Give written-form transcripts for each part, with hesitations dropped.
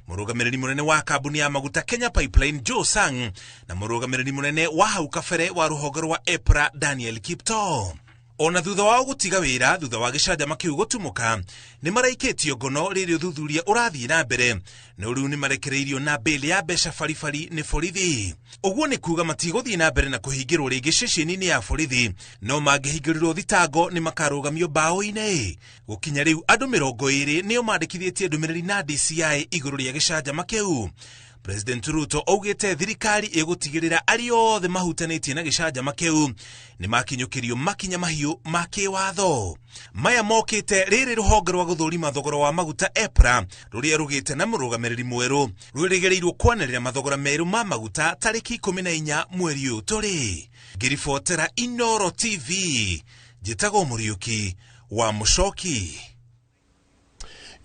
Murugamiriri munene wa kambuni ya maguta Kenya Pipeline Joe Sang na murugamiriri munene wa hau kabere wa ruhonge rwa EPRA Daniel Kipto. Ona thutha wa gutiga wira thutha wa gicanjama kiu gutumuka ni maraikitio ngono riri uthuthuria urathii na mbere no riu ni marekereirio na beli ya besha farifari ni borithi. Uguo ni kuga matiguthii na mbere na kuhingirwo ringi ceceni-ini ya borithi no mangihingĩrirwo thitango ni makarugamio bao-ini. Gukinya riu andu 20 nio mandikithĩtie ndumiriri na DCI iguru ria gicanjama kiu. President Ruto augite thirikari igutigirira ari othe mahutanitie na gicanjama kiu ni makinyukirio makinya mahiu ma kiwatho. Maya mokite riri ruhonge rwa guthurima thogoro wa maguta EPRA ruria rugite na murugamiriri mweru rurigereirwo kwanirira mathogora meru ma maguta tariki 14 mweri uyu turi. Ngiribotera Inooro TV Njitago Muriuki wa Mucoki.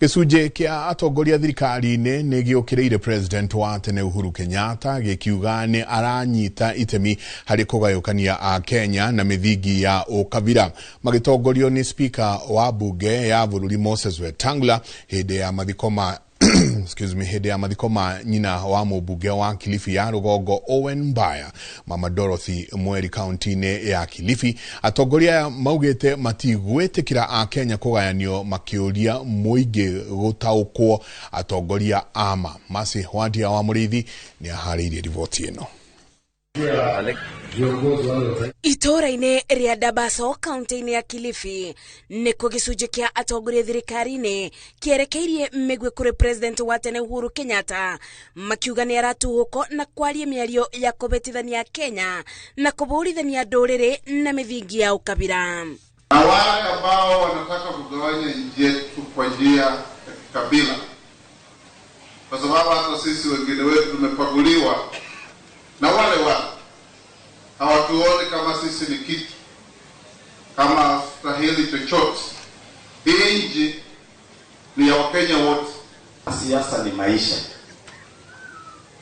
Gicunjĩ kĩa atongoria thirikari-inĩ nĩ gĩũkĩrĩire President wa tene Uhuru Kenyatta gĩkiuga nĩ aranyita itemi harĩ kũgayũkania a Kenya na mĩthingi ya ũkabira. Magĩtongorio nĩ Speaker wa bunge ya bũrũri Moses Wetangula hĩndĩ ya mathiko ma hĩndĩ ya mathiko ma nyina wa mũmbunge wa Kilifi ya rũgongo Owen Mbaya, Mama Dorothy Mweri kaunti-inĩ ya Kilifi. Atongoria maugĩte matigwĩtĩkĩra a Kenya kũgayanio makĩũria mũingĩ gũtaũkwo atongoria ama. Masi Wandia wa Mũrĩithi nĩ aharĩirie riboti ĩno. Itora-inĩ ria Dabaso kaunti-inĩ ya Kilifi nĩkuo gĩcunjĩ kĩa atongoria thirikari-inĩ kĩerekeirie mĩgwi kũrĩ President wa tene Uhuru Kenyatta makiuga nĩ aratuhũko na kwaria mĩario ya kũbetithania Kenya na kũbũrithania ndũrĩrĩ na mĩthingi ya ukabira. Na wale ambao wanataka kugawanya nchi yetu kwa njia ya kikabila, kwa sababu hata sisi wengine wetu tumepaguliwa na wale hawatuoni kama sisi ni kitu, kama stahili chochote. Hii nchi ni ya Wakenya wote. Siasa ni maisha.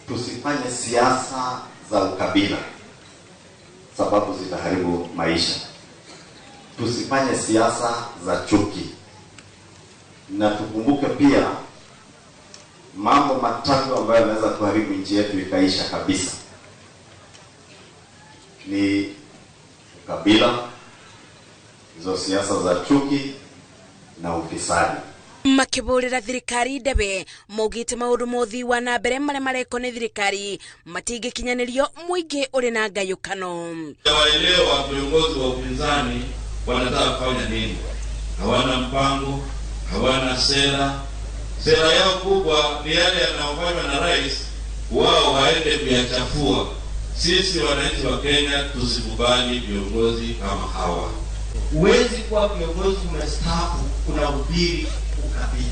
Tusifanye siasa za ukabila, sababu zitaharibu maisha. Tusifanye siasa za chuki. Na tukumbuke pia mambo matatu ambayo yanaweza kuharibu nchi yetu ikaisha kabisa. Ni ukabila, hizo siasa za chuki na ufisadi. Makĩbũrĩra thirikari ndebe maugĩte maũndũ mothi wa na mbere marĩa mareko nĩ thirikari matingĩkinyanĩrio mũingĩ ũrĩ na ngayũkano. Waelewa viongozi wa upinzani wanataka kufanya nini. Hawana mpango, hawana sera. Sera yao kubwa ni yale yanayofanywa na rais, wao waende kuyachafua. Sisi wananchi wa Kenya tusikubali viongozi kama hawa. Huwezi kuwa viongozi umestaafu unahubiri ukabila.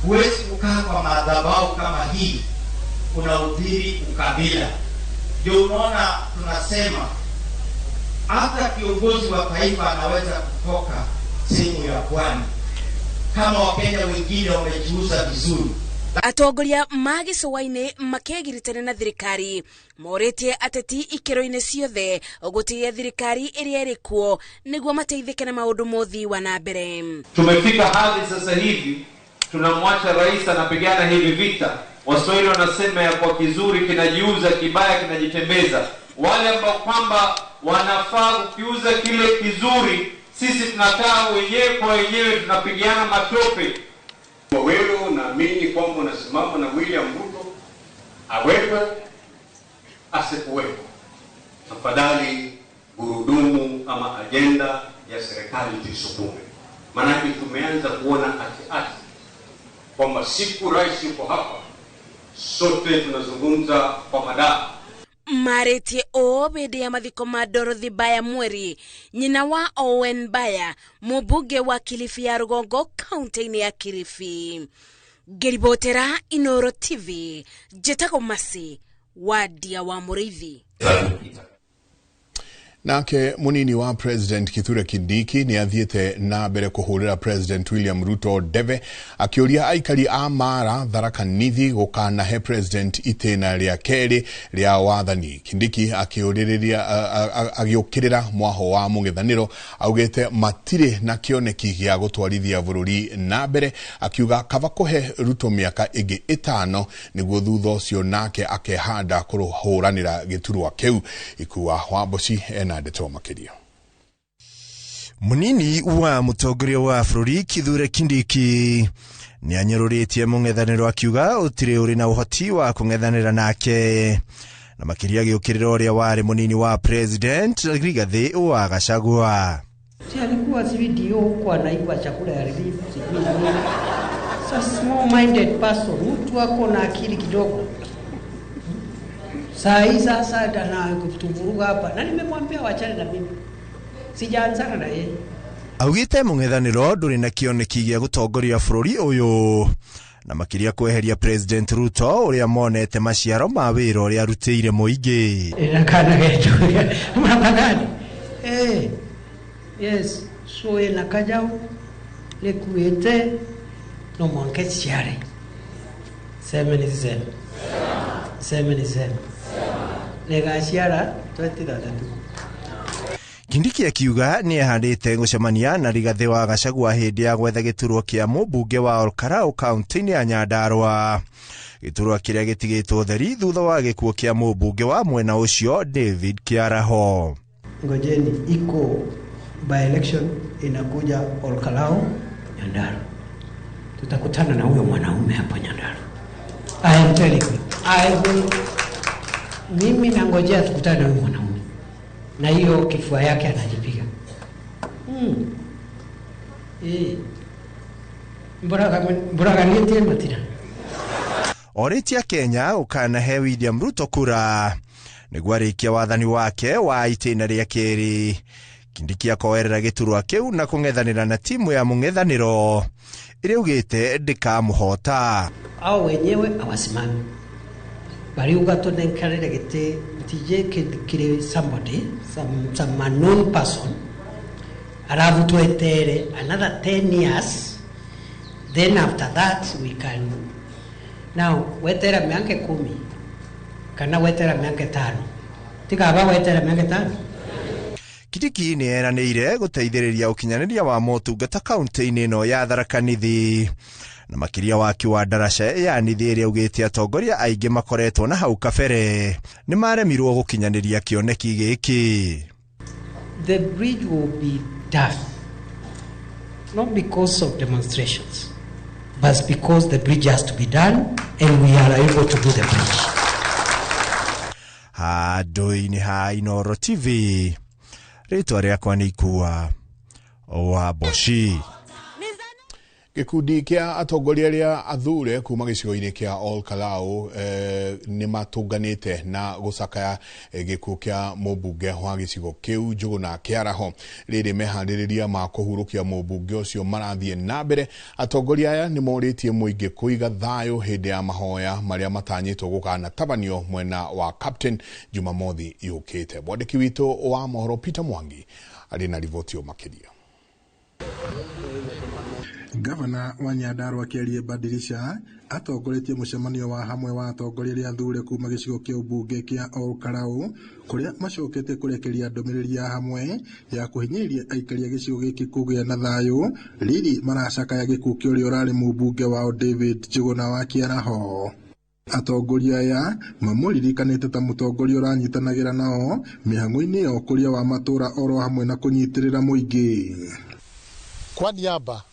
Huwezi kukaa kwa madhabahu kama hii unahubiri ukabila. Ndio unaona tunasema hata kiongozi wa taifa anaweza kutoka sehemu ya pwani kama Wakenya wengine wamejiuza vizuri. Atongoria magĩcũa-inĩ makĩgiritana na thirikari morĩtie ateti ikĩro-inĩ ciothe gũtigia thirikari ĩrĩa ĩrĩ kuo nĩguo mateithĩke na maũndũ mothi wa na mbere. Tumefika hadi sasa hivi tunamwacha rais anapigana hivi vita. Waswahili wanasema ya kwa kizuri kinajiuza, kibaya kinajitembeza. Wale ambao kwamba wanafaa kukiuza kile kizuri, sisi tunakaa wenyewe kwa wenyewe tunapigiana matope. Wewe naamini kwamba unasimama na William Ruto, awepo asikuwepo, tafadhali gurudumu ama agenda ya serikali tuisukume. Maana tumeanza kuona ati kwamba siku rais yuko hapa sote tunazungumza kwa madaa. Marĩtie o hĩndĩ ya mathiko ma Dorothy Mbaya Mweri, nyina wa Owen Mbaya, mũmbunge wa Kilifi ya rũgongo kaunti-inĩ ya Kilifi. Ngĩribotera Inooro TV, Njĩtagwo Masi Wandia wa Mũrĩithi. Nake munini wa President Kithure Kindiki ni athiete na mbere kuhurira President William Ruto debe akiuria aikari a Mara, Tharaka Nithi gukanahe President itena ria keri ria wathani. Kindiki agiukirira mwaho wa mung'ethaniro augete matire na kioneki gia gutwarithia bururi na mbere, akiuga kava kuhe Ruto miaka ingi 5 niguo thutha ucio nake akehanda kuruhuranira giturwa kiu. Ikuwa Wamboci ena ndeto makiria. Munini wa mutongoria wa bururi Kithure Kindiki ni anyururitie mung'ethaniro akiuga utire uri na uhoti wa kung'ethanira nake, na makiria giukirira uria wari munini wa President Rigathi wa Gachagua. Si alikuwa video kwa naiba chakula ya relief sijui nini. So small minded person, mtu wako na akili kidogo. Sasa na kutuvuruga hapa. Na nimemwambia waachane na mimi. Sijaanzana na yeye. Augite mung'ethaniro nduri na kioneki gia gutongoria bururi uyu, na makiria kweheria President Ruto uria monete maciaro ma wira uria arutire muingi. Kana getu. Mnapagani? Yes, so enakajao le kuete no manke chiare. Semeni. Negasiara 20,000. Kindiki akiuga ni ahandite gucemania na Rigathi wa Gachagua hindi ya gwetha giturwa kia mubunge wa Olkarau kaunti ya Nyandarua, giturwa kiria gitigitwo theri thutha wa gikuo kia mubunge wa mwena ucio David Kiaraho. Ngojeni, iko by election inakuja Olkarau Nyandarua, tutakutana na huyo mwanaume hapo Nyandarua. I am telling you, mimi nangojea tukutane na huyo mwanaume. Na hiyo kifua yake anajipiga. Mburaga niete matira. Oritia Kenya ukanahe William Ruto kura niguo arikia wathani wake wa itena ria keri. Kindiki akoerera giturwa kiu na kung'ethanira na timu ya mung'ethaniro iria ugite ndikamuhota. Au wenyewe awasimami. Bari ugatone nkarere gite tije kire somebody, some unknown person. Aravu tuetere another 10 years. Then after that we can. Now wetera mianke 10. Kana wetera mianke 5. Tika aba wetera mianke 5. Kindiki ni eranĩire guteithĩrĩria ukinyanĩria wa motungata kaunti-inĩ ino ya Tharaka Nithi, na makiria waki wa ndaraca ya Nithi ĩrĩa ugĩte atongoria aingĩ makoretwo na hau kabere nĩ maremirwo gukinyanĩria kĩoneki gĩkĩ. The bridge will be done not because of demonstrations, but because the bridge has to be done and we are able to do the bridge. Handũ-inĩ ha Inooro TV, rĩtwa rĩakwa nĩ Ikuwa Wamboci. Gikundi kia atongoria ria athure kuma gicigo-ini kia Olkarau ni matunganite na gucakaya gikuo kia mubunge wa gicigo kiu Njuguna Kiaraho. Riri mehandiriria ma kuhurukia mubunge ucio marathie na mbere. Atongoria aya ni moritie muingi kuiga thayo hindi ya mahoya maria matanyitwo gukana tabanio mwena wa Captain Jumamothi yukite. Mwandiki witu wa mohoro Peter Mwangi ari na riboti makiria. Gavana wa Nyandarua Kerie Badirisha atongoretie mucemanio wa hamwe wa atongoria ria athure kuma gicigo kia ubunge kia Olkarau kuria macokete kurekeria ndomiriri ya hamwe ya kuhinyĩrĩria aikari a gicigo giki kugia na thayo riri maracakaya gikuo kia uria urari mubunge wao David Njuguna wa Kiaraho. Atongoria aya mamũririkanĩte ta mũtongoria ũranyitanagĩra nao mĩhang'o-inĩ ya ũkũria wa matũra oro hamwe na kũnyitĩrĩra mũingĩ. Kwa niaba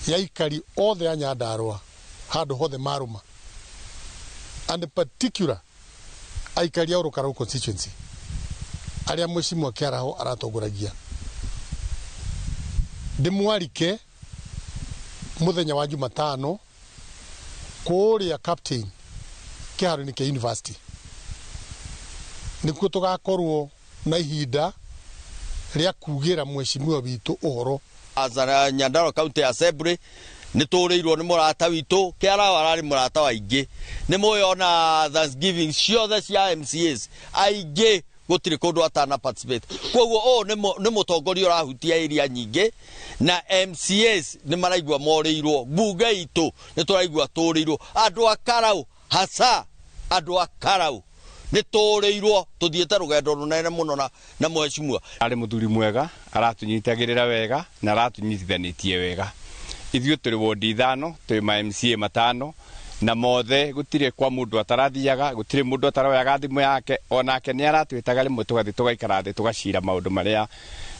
ya aikari othe ya Nyandarua handu hothe maruma, and in particular aikari ya Olkarau constituency aria Mheshimiwa Kiaraho aratongoragia, ndimwarike muthenya wa Jumatano kuria Captain kiharo-ini kia university nikuo tugakorwo na ihinda ria kugira Mheshimiwa witu uhoro. Azara Nyandarua County Assembly niturirwo ni murata witu Kiaraho arari murata waingi ni muyona Thanksgiving ciothe cia MCAs aingi gutire kundu atana participate koguo ni mutongoria urahutia area nyingi na MCAs ni maraigua moreirwo bunge itu ni turaigua turirwo andu akarau hasa andu akarau ni turirwo tuthiete rugendo runene muno na mheshimiwa ari muthuri mwega aratunyitagirira wega na aratunyitithanitie wega ithuĩ tũrĩ wodi 5 tũrĩ ma MCA 5 na mothe gutire kwa mundu atarathiaga gutire mundu ataroyaga thimu yake onake ni aratwitaga rimwe tugathi tugaikara thi tugacira maundu maria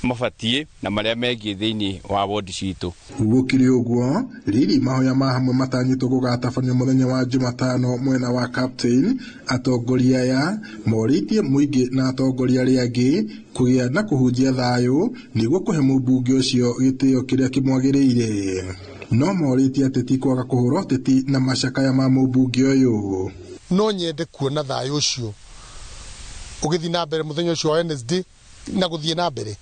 mabatie na maria megie thiini wa wodi citu gukiri uguo riri mahoya ma hamwe matanyitwo gugatabanio muthenya wa Jumatano mwena wa Captain atongoria ya moritie muingi na atongoria riangi kugia na kuhunjia thayo niguo kuhe mubunge ucio gitio kiria kimwagiriire no moritie ateti kwaga kuhura ateti na macakaya ma mubunge uyu no nyende kuona thayo ucio ugithi na mbere muthenya ucio wa Wednesday na guthie na mbere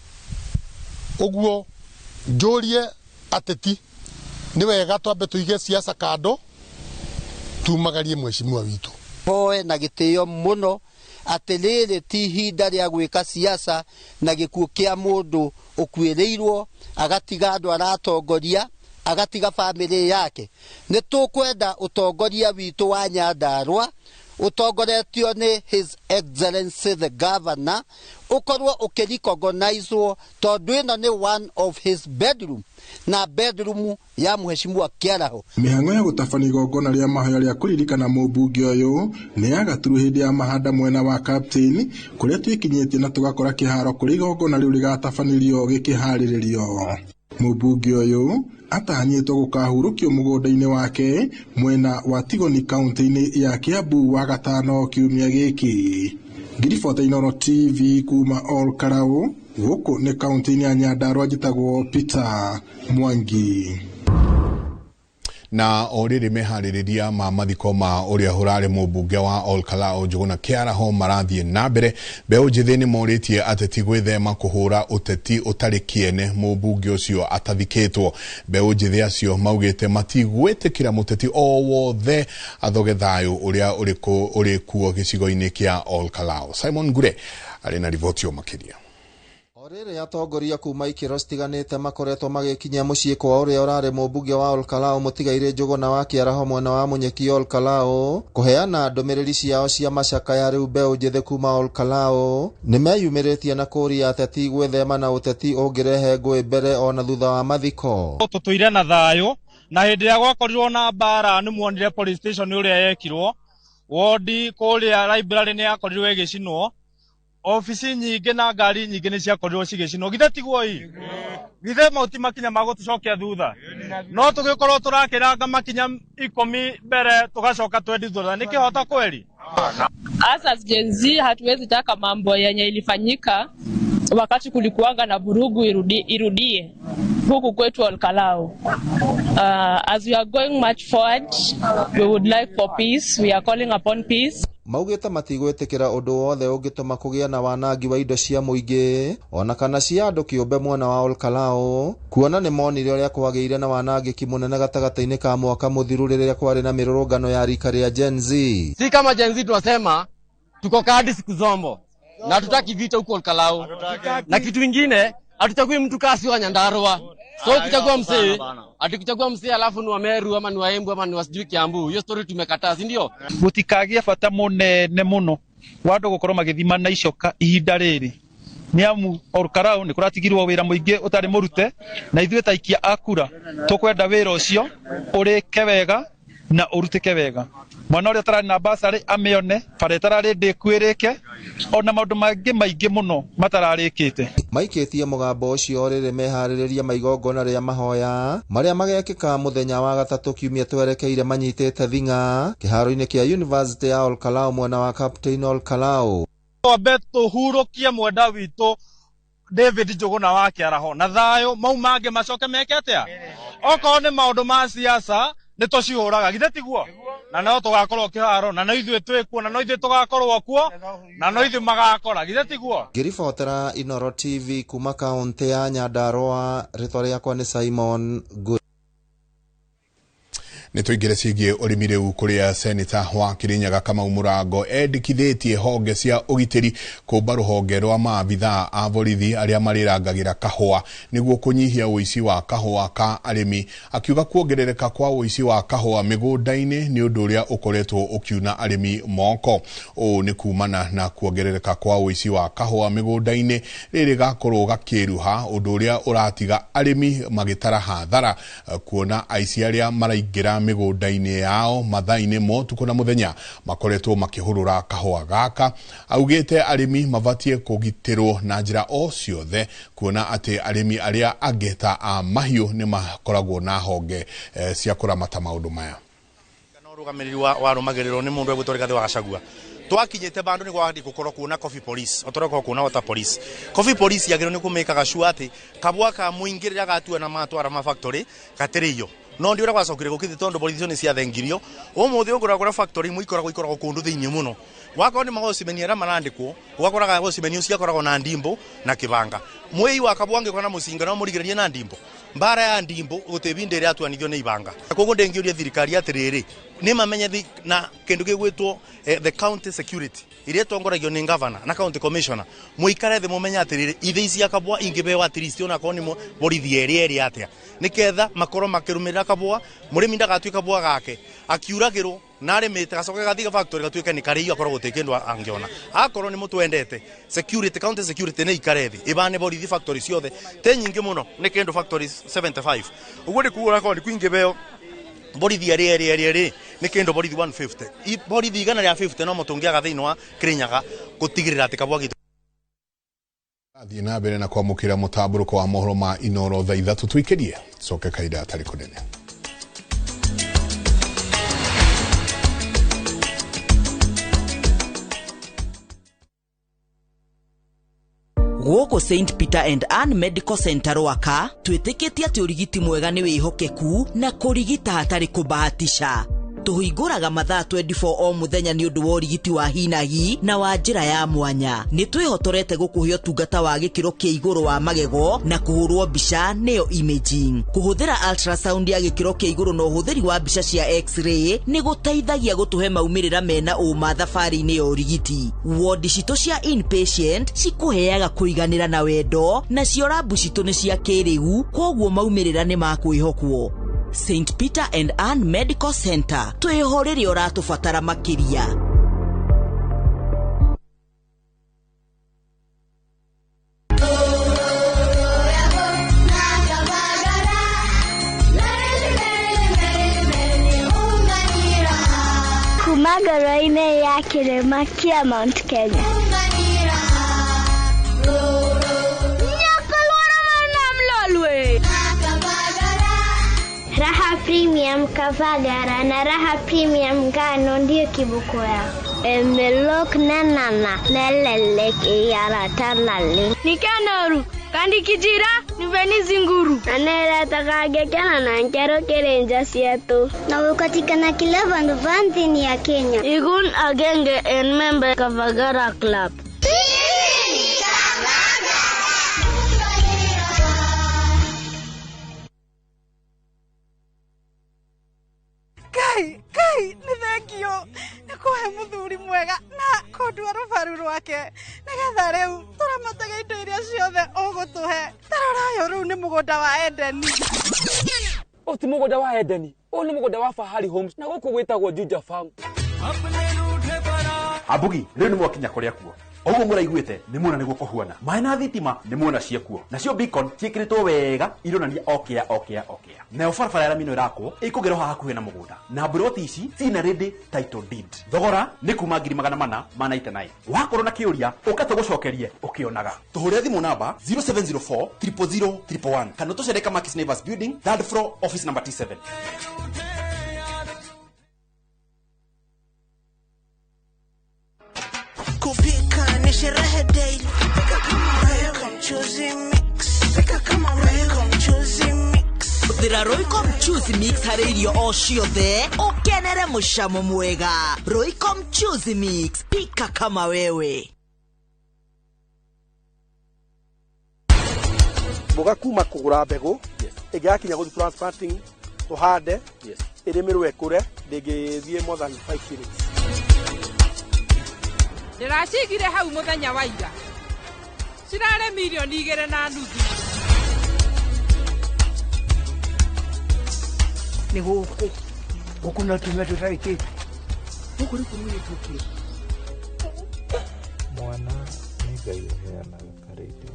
uguo njurie ateti ni wega twambe tuige siasa kando tumagarie mheshimiwa witu poe na gitio muno atiriri ti hinda ria gwika siasa na gikuo kia mundu ukwireirwo agatiga andu aratongoria agatiga family yake ni tukwenda utongoria witu wa Nyandarua utongoretio ni His Excellency the Governor ukorwo ukirikogonizwo tondu ino ni one of his bedroom na bedroom ya mheshimiwa Kiaraho mihango ya gutabania igongona ria mahoya ria kuririkana mubunge uyu ni yagaturu hindi ya mahanda mwena wa Captain kuria twikinyitie na tugakora kiharo kuri igongona riu rigatabanirio gikiharirio mubunge uyu atanyitwo gukahurukio mugunda-ini wake mwena wa Tigoni kaunti-ini ya Kiambu wa gatano kiumia giki Ngiribota Inooro TV kuma Olkarau guku ni kaunti-ini ya Nyandarua njitagwo Peter Mwangi na oriri mehaririria ma mathiko ma uria hurare mubunge wa Olkarau Njuguna Kiaraho marathie na mbere beũ njĩthĩ nĩ moritie ateti gwĩthema kuhura uteti utari kiene mubunge ucio atathikĩtwo beũ njĩthĩ acio maugĩte matigwĩtĩkĩra muteti o wothe athoge thayũ uria uri kuo gĩcigo-inĩ kia Olkarau. Simon Ngure arĩ na riboti makĩria. Orere atongoria kuma ikiro citiganite makoretwo magikinyia mucii kwa uria urare mubunge wa Olkarau Mutigaire Njuguna wa Kiaraho mwena wa munyeki Olkarau kuheana ndumiriri ciao cia macakaya riu beũ njĩthĩ kuma Olkarau nimeyumiritie na kuria ateti gwĩthema na uteti ungirehe ngũĩ mbere ona thutha wa mathiko tutuire na thayo na hindi ya gwakorirwo na mbara ni muonire police station uria yekirwo wodi kuria library ni yakorirwo igicinwo ofisi nyingi na ngari nyingi ni ciakorirwo cigicinwo githe tigwoi githe mauti makinya magutucokia thutha no tugikorwo turakiranga makinya 10 mbere tugacoka twendi thutha nikihota kweli as Gen Z hatuwezi taka mambo yenye ilifanyika wakati kulikuanga na vurugu irudie huku kwetu Olkarau. As we are going much forward, we would like for peace. We are calling upon peace. Maugĩte matigwĩtĩkĩra ũndũ wothe ũngĩtũma kũgĩa na wanangi wa indo cia mũingĩ ona kana cia andũ kĩũmbe mwena wa Olkarau kuona nĩ monire ũrĩa kwagĩire na wanangĩki mũnene gatagatĩ-inĩ ka mwaka mũthiru rĩrĩa kwarĩ na mĩrũrũngano ya rika rĩa Gen Z. Si kama Gen Z tunasema tuko kadi siku zombo na tutaki vita huko Olkarau na kitu kingine hatuchagui mtu kasi wa Nyandarua. So kuchagua msee, atikuchagua msee alafu ni wa Meru ama ni wa Embu ama ni wa sijui Kiambu. Hiyo story tumekataa, si ndio? Gutikagia bata munene muno wandu gukorwo magithima na icoka ihinda riri. Niamu Olkarau ni kuratigirwo wira muingi utari murute na ithuĩ taikia akura tukwenda wira ucio urike wega na urutike wega. Mwana uria tarari na basari amione bare tarari ndikwirike ona maundu mangĩ maingĩ muno matararĩkĩte. Maikĩtie mũgambo ũcio orĩrĩ meharĩrĩria maigongona rĩa mahoya marĩa magekĩka mũthenya wa gatatũ kiumia twerekeire manyitĩte thing'a kĩharo-inĩ kĩa University ya Olkarau mwena wa Captain Olkarau. Twambe tuhurukie mwenda witũ David Njuguna wa Kiaraho na thayũ mau mangĩ macoke meke atĩa okorwo nĩ maũndũ ma siasa nĩ tũcihũraga githe tiguo na no tugakorwo kĩharo na no ithuĩ twĩkuo na no ithuĩ tugakorwo kuo na no ithuĩ magakora githe tiguo. Ngiribotera Inooro TV kuma kaunti ya Nyandarua rĩtwa rĩakwa nĩ Simon Ngure. Nĩ tũingĩre ciĩgiĩ ũrĩmi rĩu kũrĩa seneta wa Kirinyaga Kamau Mũrango endekithĩtie honge cia ũgitĩri kũmba rũhonge rwa maabithaa a borithi arĩa marĩrangagĩra kahũa nĩguo kũnyihia ũici wa kahũa ka arĩmi. Akiuga kuongerereka kwa ũici wa kahũa mĩgũnda-inĩ nĩ ũndũ ũrĩa ũkoretwo ũkiuna arĩmi moko. Ũũ nĩ kumana na kuongerereka kwa ũici wa kahũa mĩgũnda-inĩ rĩrĩ gakorwo gakĩruha, ũndũ ũrĩa ũratiga arĩmi magĩtara hathara kuona aici arĩa maraingĩra mĩgũnda-inĩ yao mathaa-inĩ motukũ na mũthenya makoretwo makĩhũrũra kahũa gaka. Augĩte arĩmi mabatie kũgitĩrwo na njĩra o ciothe kuona atĩ arĩmi arĩa angĩ ta a mahiũ nĩ makoragwo na honge cia kũramata maũndũ maya. Ũrũgamĩrĩri warũmagĩrĩrwo nĩ mũndũ egwĩtwo Rigathĩ wa Gachagua. Twakinyĩte bandũ nĩ gwathiĩ gũkorwo kuona coffee police, otoroka kuona water police. Coffee police yagĩrĩirwo nĩ kũmĩkaga sure atĩ kabua ka mũingĩ rĩrĩa gatua na matwara ma factory gatirĩyo. No ndi ũrĩa gwacokire gũkĩthĩ tondũ borithi icio nĩ ciathengirio. Ũmũthĩ ũgũragũra factory imwe ikoragwo kũndũ thĩinĩ mũno. Wakorwo nĩ magocimeni arĩa marandĩkwo, ũgakoraga gocimeni ũcio akoragwo na ndimbo na kĩbanga. Mwĩi wa kabua angĩkorwo na mũcinga no mũrigĩrĩrie na ndimbo. Mbara ya ndimbo gũtĩbinde ĩrĩa atuanithio nĩ ibanga. Koguo ndĩngĩũria thirikari atĩrĩrĩ, nĩ mamenye na kĩndũ gĩgwĩtwo the county security iria tongoragio nĩ governor na county commissioner. Mũikare thĩ mũmenye atĩrĩrĩ, ithe ici ya kabua ingĩbeo at least ona korwo nĩ borithi erĩ atĩa. Nĩketha makorwo makĩrũmĩrĩra kabua, mũrĩmi ndagatuĩka kabua gake akiuragĩrwo na arĩmĩte gacoke gathiĩ factory gatuĩke nĩ karĩio akorwo gũtĩ kĩndũ angĩona. Akorwo nĩ mũtwendete security, county security nĩ ikare thĩ ibane borithi factory ciothe te nyingĩ mũno nĩ kĩndũ factories 75. Ũguo nĩ kuura korwo nĩ kuingĩbeo borithi erĩ nĩ kĩndũ borithi 150. Borithi igana rĩa 50 no mũtũngĩaga thĩinĩ wa Kirinyaga gũtigĩrĩra atĩ kabua gitu athiĩ na mbere na kwamũkĩra mũtambũrũko wa mohoro ma Inooro thaa ithatũ twĩkĩrie coke kaida atarĩ kũnene. Gũkũ St Peter and Ann Medical Center Rwaka twĩtĩkĩtie atĩ ũrigiti mwega nĩ wĩhokeku na kũrigita hatarĩ kũbahatisha. Tũhingũraga mathaa 24 o mũthenya nĩ ũndũ wa ũrigiti wa hinahi na wa njĩra ya mwanya. Nĩ twĩhotorete gũkũhe ũtungata wa gĩkĩro kĩa igũrũ wa magego na kũhũrwo mbica nĩyo imaging. Kũhũthĩra ultrasound ya gĩkĩro kĩa igũrũ na ũhũthĩri wa mbica cia x-ray nĩ gũteithagia gũtũhe maumĩrĩra mena ũma thabarĩ-inĩ ya ũrigiti. Wodi citũ cia inpatient cikũheaga kũiganĩra na wendo, na cio rabu citũ nĩ cia kĩrĩu, koguo maumĩrĩra nĩ makwĩhokwo. St Peter and Ann Medical Center, twĩho rĩrĩa ũratũbatara makĩria. Kuma ngoro-inĩ ya kĩrĩma kĩa Mount Kenya. Raha Premium Kavagara na Raha Premium Ngano ndio kibuko ya Emelok na nana Nelelek iyara talali Nikanoru kandi kijira niveni zinguru Anera takage kana na nkero kerenja sietu na ukatikana kila vanti ya Kenya Igun agenge and member Kavagara Club. Kai, nĩ thengio nĩ kũhe mũthuri mwega na kũndua rũbaru rwake nĩgetha rĩu tũramataga indo iria ciothe ũgũtũhe. Tarorayo rĩu nĩ mũgũnda wa Edeni. O ti mũgũnda wa Edeni, o nĩ mũgũnda wa Fahari Homes na gũkũ gwĩtagwo Juja Farm. Ambugi, rĩu nĩ mwakinya kũrĩa kuo. Oguo mũraiguĩte nĩ muona nĩguo kũhuana. Maĩ na thitima nĩ muona ciekuo. Nacio beacon ciĩkĩrĩtwo wega ironania okĩa. Nayo barabara ya Lamino ĩrakwo ĩkũgerwo haha hakuhĩ na mũgũnda. Na mburoti ici cina ready title deed. Thogora nĩ kuma 499. Wakorwo na kĩũria ũgatũgũcokerie ũkĩonaga. Tũhũrĩre thimũ namba 0704 000 111 kana tũcereka Markis Neighbors Building, 3rd floor, office number T7. Kupika ni sherehe daily. Welcome choosy mix. Welcome choosy mix. Thira Roycom Choosy Mix harĩ irio o ciothe ũkenere mũcamo mwega. Roycom Choosy Mix, pika kama wewe. Boga kuma kugura mbegu. Yes. Ĩngĩakinya gũthi transplanting tuhande. Yes. irimirwe kure ndingithie more than 5 minutes. Ndiracigire hau muthenya wa ira cirare milioni 2.5 ni guku no tumia tutaiki guku riku ni tuki mwana ni gai heana karete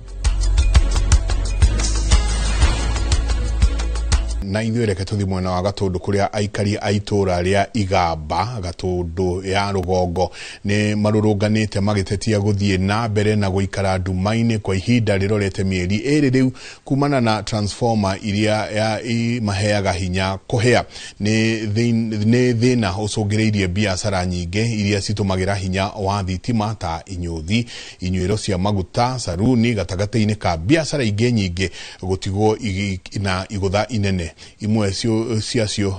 na ithuĩ reke tũthiĩ mwena wa Gatũndũ kũrĩa aikari a itũũra rĩa Igamba Gatũndũ ya rũgongo nĩ marũrũnganĩte magĩtetia gũthiĩ na mbere na gũikara nduma-inĩ kwa ihinda rĩrorete mĩeri ĩrĩ rĩu kumana na transformer iria imaheaga hinya kũhĩa nĩ thĩna ũcũngĩrĩirie biacara nyingĩ iria citũmagĩra hinya wa thitima ta inyuthi, inyuĩro cia maguta, saruni gatagatĩ-inĩ ka biacara ingĩ nyingĩ gũtigwo na igũtha inene. Imwe ciacio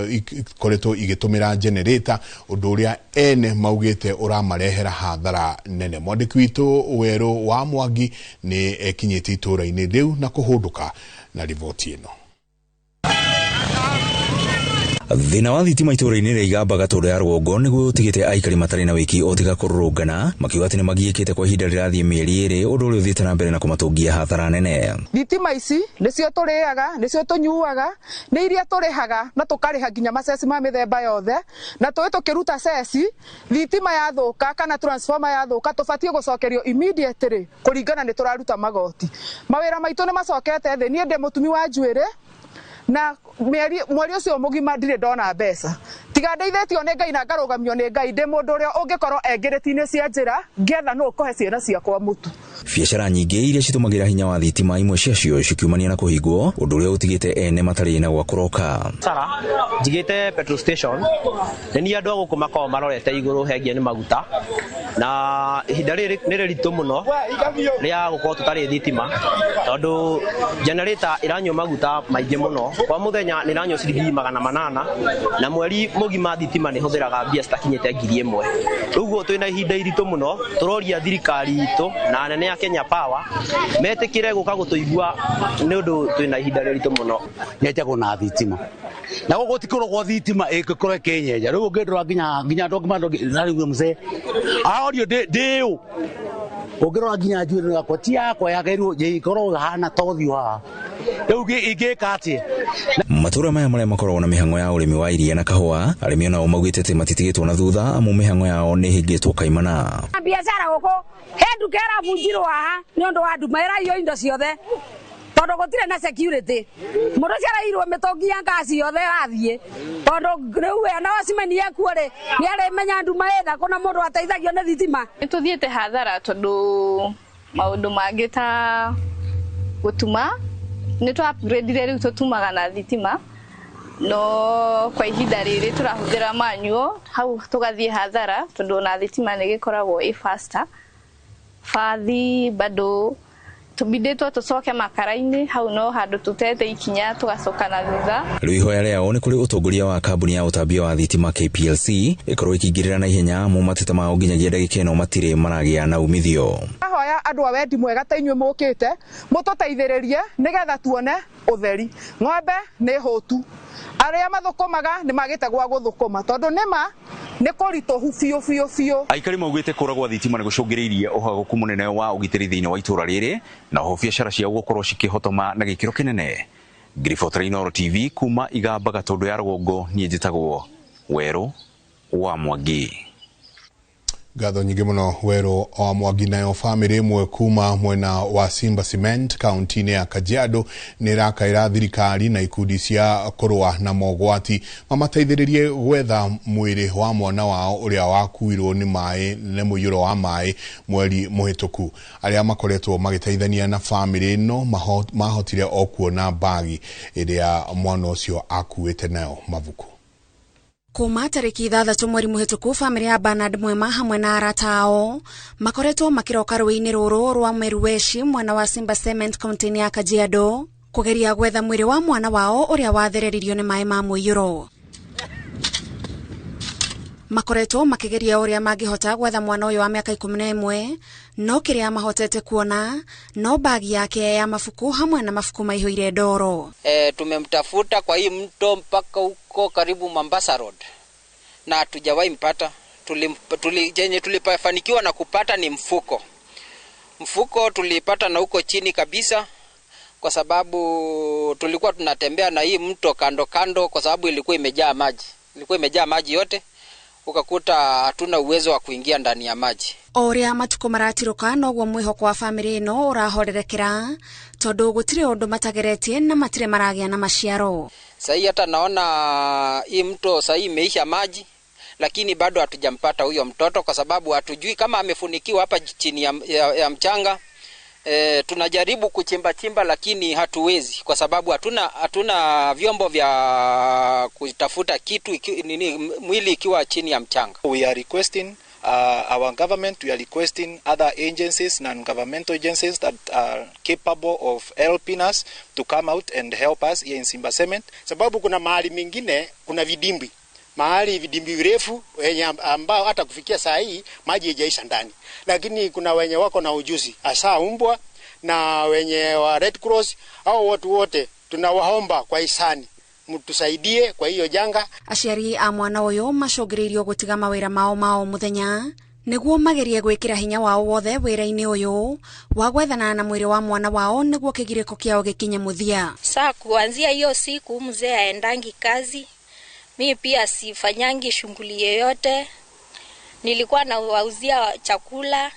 ikoretwo igĩtũmĩra generator ũndũ ũrĩa ene maugĩte ũramarehera hathara nene. Mwandĩki witũ Werũ wa Mwangi nĩ ekinyĩte itũũra-inĩ rĩu na kũhũndũka na riboti ĩno. Thina wa thitima itũũra-inĩ rĩa Igamba Gatũndũ ya rũgongo nĩguo ũtigĩte aikari matarĩ na wĩki o tiga kũrũrũngana makiuga atĩ nĩ magiĩkĩte kwa ihinda rĩrathiĩ mĩeri ĩrĩ ũndũ ũrĩa ũthiĩte na mbere na kũmatũngia hathara nene. Thitima ici nĩcio tũrĩaga, nĩcio tũnyuaga, nĩ iria tũrĩhaga na tũkarĩha nginya maceci ma mĩthemba yothe, na tũĩ tũkĩruta ceci thitima yathũka kana transformer yathũka tũbatiĩ gũcokerio immediately kũringana nĩ tũraruta magoti. Mawĩra maitũ nĩ macokete thĩ. Niĩ ndĩ mũtumi wa njuĩrĩ na mweri ũcio mũgima ndirĩ ndona mbeca. Tiga ndeithĩtio nĩ Ngai na ngarũgamio nĩ Ngai ndĩ mũndũ ũrĩa ũngĩkorwo engĩrĩti-inĩ cia njĩra ngĩetha no ũkohe ciana ciakwa mũtu. Biacara nyingĩ iria citũmagĩra hinya wa thitima imwe ciacio cikiumania na kũhingwo ũndũ ũrĩa ũtigĩte ene matarĩ na gwa kũroka. Sara njigĩte petrol station nĩ andũ a gũkũ makoragwo marorete igũrũ hengia nĩ maguta na ihinda rĩrĩ nĩ rĩritũ mũno rĩa gũkorwo tũtarĩ thitima tondũ generator ĩranyua maguta maingĩ mũno. Kwa mũthenya nĩ ranyua ciringi 800 na mweri mũgima thitima nĩ hũthĩraga mbia citakinyĩte 1000. Ũguo twĩna ihinda iritũ mũno tũroria thirikari itũ na anene ya Kenya Power metĩkĩre gũka gũtũigua nĩ ũndũ twĩna ihinda rĩritũ mũno. Nĩtagwo na thitima na gũkũ tikoragwo thitima ĩkorwo ĩkĩnyenja rĩu ũngĩndora nginya ndogimandå mzee aorio ndĩũ ũngĩrora nginya njuĩrĩ yakwa ti yakwa yagairwo ikorwo hana tothio haha rĩu ingĩka atĩa. Matũũra maya marĩa makoragwo na mĩhang'o ya ũrĩmi wa iria na kahũa arĩmi onao maugĩte atĩ matitigĩtwo na thutha amu mĩhang'o yao nĩ hingĩtwo kaimana. Biacara gũkũ he nduka ĩrabunjirwo haha nĩ ũndũ wa nduma ĩraiywo indo ciothe tondũ gũtirĩ na security. Mũndũ ũcio araiyirwo mĩtũngi ya ngasi yothe athiĩ tondũ rĩu ena wacimeni ekuo-rĩ nĩ arĩmenya nduma ĩtha kũna mũndũ ateithagio nĩ thitima. Nĩ tũthiĩte hathara tondũ maũndũ mangĩ ta gũtuma nĩ tũ upgrade rĩu tũtumaga na thitima no kwa ihinda rĩrĩ tũrahũthĩra manual hau tũgathiĩ hathara tondũ na thitima nĩ gĩkoragwo ĩ faster fathi bado tubindĩtwo tũcoke makara-inĩ hau no handũ tũtete ikinya tũgacoka na thutha. Rĩu ihoya rĩao nĩ kũrĩ ũtongoria wa kambuni ya ũtambia wa thitima KPLC ĩkorwo ĩkĩingĩrĩra na ihenya mu mateta mao nginyagia ndagĩka ĩno matirĩ maragĩa na umithio. Ahoya andũ a wendi mwega ta inyuĩ mũkĩte mũtũteithĩrĩrie nĩgetha tuone ũtheri. Ng'ombe nĩ hũtu arĩa mathũkũmaga nĩ magĩte gwa gũthũkũma tondũ nĩma nĩ kũritũhu biũ. Aikari maugĩte kũragwo thitima nĩ gũcũngĩrĩirie ũhagũku mũnene wa ũgitĩri thĩinĩ wa itũũra rĩrĩ na ho biacara ciao gũkorwo cikĩhotoma na gĩkĩro kĩnene. Ngiriboto Inooro TV kuma Igamba Gatũndũ ya rũgongo niĩ njĩtagwo Werũ wa Mwangi. Ngatho nyingĩ mũno Werũ wa Mwangi. Nayo famĩlĩ ĩmwe kuma mwena wa Simba Cement kaunti-inĩ ya Kajiado nĩ rakaĩra thirikari na ikundi cia kũrũa na mogwati mamateithĩrĩrie gwetha mwĩrĩ wa mwana wao ũrĩa wakuirwo nĩ maĩ nĩ mũiyũro wa maĩ mweri mũhĩtũku. Arĩa makoretwo magĩteithania na famĩlĩ ĩno mahotire o kuona bagi ĩrĩa mwana ũcio akuĩte nayo mabuku. Kuma tariki 6 mweri mũhĩtũku famĩlĩ ya Bernard Mwema hamwe na arata ao makoretwo makiroka rũĩ-inĩ rũrũ rwa Merueshi mwena wa Simba Cement kaunti-inĩ ya Kajiado kũgeria gwetha mwĩrĩ wa mwana wao ũrĩa wathereririo nĩ maĩ ma mũiyũro. makoretwo makigeria uria mangihota gwetha mwana uyu wa miaka 11 no kiria mahotete kuona no bagi yake ya mafuku hamwe na mafuku maihuire ndoro. Tumemtafuta kwa hii mto mpaka huko karibu Mombasa Road na hatujawahi mpata. Tulifanikiwa na kupata ni mfuko tulipata na huko chini kabisa, kwa sababu tulikuwa tunatembea na hii mto kando kando, kwa sababu ilikuwa imejaa maji yote, ukakuta hatuna uwezo wa kuingia ndani ya maji. Oria matuko maratiruka nogwo mwihoko wa family ino urahorerekera tondu gutire undu matageretie na matire maragia na maciaro. Sasa hata naona hii mto sasa imeisha maji, lakini bado hatujampata huyo mtoto, kwa sababu hatujui kama amefunikiwa hapa chini ya mchanga. Tunajaribu kuchimba lakini hatuwezi, kwa sababu hatuna vyombo vya kutafuta kitu mwili ikiwa chini ya mchanga. We are requesting our government, we are requesting other agencies, non-governmental agencies that are capable of helping us to come out and help us here in Simba Cement. Sababu kuna mahali mingine kuna vidimbi virefu wenye ambao hata kufikia saa hii maji haijaisha ndani, lakini kuna wenye wako na ujuzi hasa umbwa na wenye wa Red Cross au watu wote tunawaomba kwa hisani mtusaidie kwa hiyo janga. Aciari a mwana uyu macongiririo gutiga mawira mao muthenya niguo magerie gwikira hinya wao wothe wira-ini uyu wa gwethana na mwiri wa mwana wao niguo kigiriko kiao gikinye muthia. Saa kuanzia hiyo siku mzee aendangi kazi, mimi pia sifanyangi shughuli yoyote. Nilikuwa nawauzia chakula,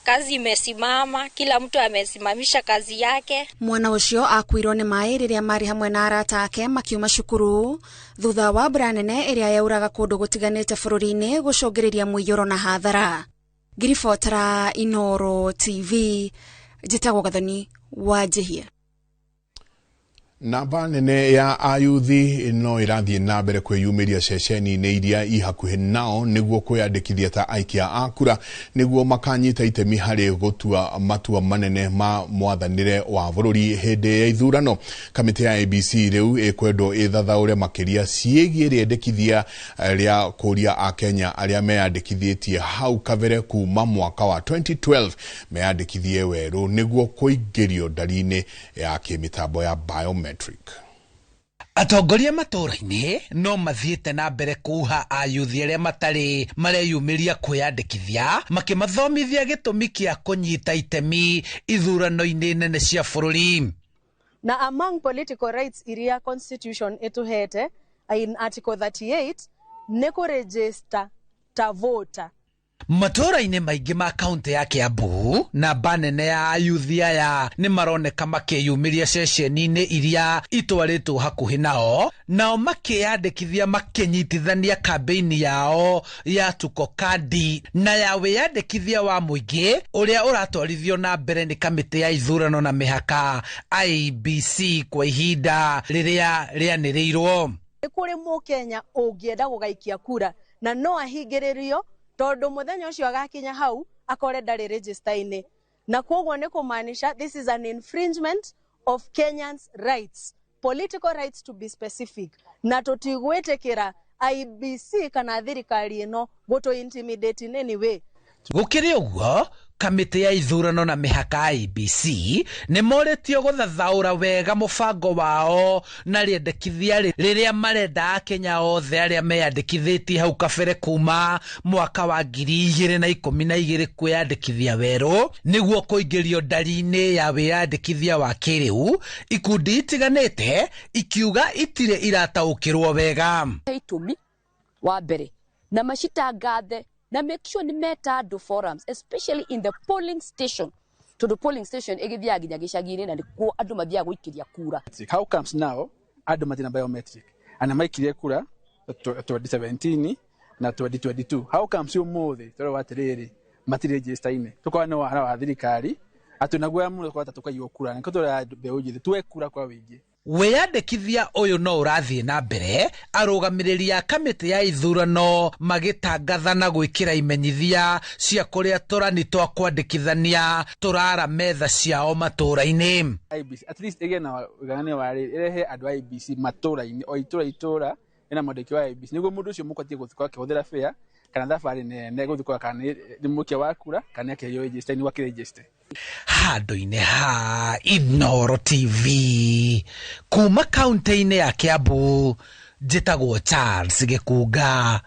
kazi imesimama, kila mtu amesimamisha kazi yake. Mwana ucio akuirwo ni mai riria mari hamwe na arata ake makiuma cukuru thutha wa mbura nene iria yauraga kundu gutiganite bururi-ini gucungiriria muiyuro na hathara. Giribotara Inoro TV, njitagwo Gathoni Wanjihia. Namba nene ya ayuthi no irathie na mbere kwiyumiria ceceni-ini iria ihakuhi nao niguo kwiyandikithia ta aikia a kura niguo makanyita itemi hari gutua matua manene ma mwathanire wa bururi hindi ya ithurano. Kamiti ya ABC riu ikwendo ithathaure makiria ciegie riendekithia ria kuria a Kenya aria meyandikithietie hau kabere kuma mwaka wa 2012 meyandikithie weru niguo kuingirio ndari-ini ya kimitambo ya biometric. Atongoria matura-ini no mathiete na mbere kuha ayuthi aria matari mareyumiria kwiyandikithia makimathomithia gitumi kia kunyita itemi ithurano-ini nene cia bururi. Na among political rights iria constitution etuhete in article 38 ne ku register ta voter. Matura-ini maingi ma kaunti ya Kiambu na banene ya ayuthi aya ni maroneka makiyumiria ceceni-ini iria itwaritwo hakuhi nao makiyandikithia makinyitithania kampeini yao ya tuko kandi na ya wiyandikithia wa muingi uria uratwarithio na mbere ni kamiti ya ithurano na mihaka IEBC kwa ihinda riria rianirirwo. Kuri Mukenya ungienda gugaikia kura na no ahingiririo tondu muthenya ucio agakinya hau akore ndari register-ini, na koguo ni kumaanisha this is an infringement of Kenyans rights, political rights to be specific, na tutigwetekera IEBC kana thirikari ino gutu intimidate in any way. Gukiri uguo kamiti ya ithurano na mihaka IEBC ni moretio guthathaura wega mubango wao na riendekithia riria marenda Kenya othe aria meyandikithitie hau kabere kuma mwaka wa 2012 kwiyandikithia weru niguo kuingirio ndari-ini ya wiyandikithia wa kiriu. Ikundi itiganite ikiuga itire irataukirwo wega itumi wa mbere na macitangathe na make sure ni meta do forums, especially in the polling station, to the polling station egithia ginya gicagi-ini na nikuo andu mathia guikiria kura. How comes now andu matina biometric ana maikirie kura 2017 na 2022? How comes you muthi toro watiriri matire register-ini tukwa no wa thirikari atunaguya muno kwa tukaiyo kura na kutora beuji tuwe kura kwa wingi. Wiyandikithia uyu no urathie na mbere, arugamiriri a kamiti ya ithurano magitangatha na gwikira imenyithia cia kuria turani twa kwandikithania turara metha ciao matura-ini. IEBC at least again na ugane wari irehe andu IEBC matura-ini o itura ina mwandiki wa IEBC niguo mundu ucio mukatie guthikwa akihuthira fare kana thabari nene guthikwa kana nimukia wa kura kana akiheo register ni wa register handu-inĩ ha Inooro TV kuma kaunti-inĩ ya Kiambu njĩtagwo Charles Gĩkunga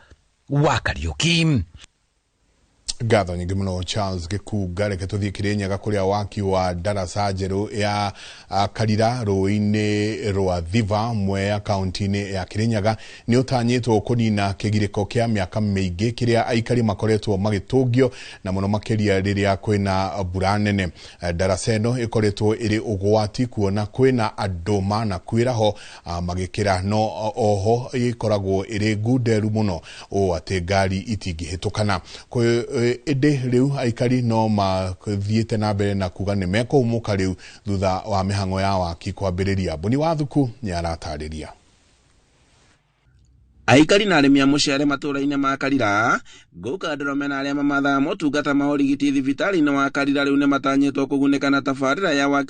wa Kariuki. Ngatho nyingĩ mũno Charles Gĩkunga. Reke tũthiĩ Kĩrĩnyaga kũrĩa waki wa ndaraca njerũ ya Karira rũĩ-inĩ rwa Thiva Mwea kaunti-inĩ ya Kĩrĩnyaga nĩ ũtanyĩtwo kũnina kĩgirĩko kĩa mĩaka mĩingĩ kĩrĩa aikari makoretwo magĩtũngio na mũno makĩria rĩrĩa kwĩna mbura nene. Ndaraca ĩno ĩkoretwo ĩrĩ ũgwati kuona kwĩna andũ manakuĩra ho magĩkĩra, no oho ĩkoragwo ĩrĩ ngunderu mũno ũũ atĩ ngari itingĩhĩtũkana. Ende riu aikari no mathiĩte na mbere na kuga nĩ mekũhũmũka riu thutha wa mĩhang'o ya waki kwambĩrĩria. Boni Wathuku nĩ aratarĩria. Aikari na arĩmi a mũciare matũũra-inĩ ma Karira gũka ndĩrome na arĩa mamathaga motungata ma ũrigiti thibitarĩ-inĩ wa Karira rĩu nĩ matanyĩtwo kũgunĩka na tabarĩra ya waki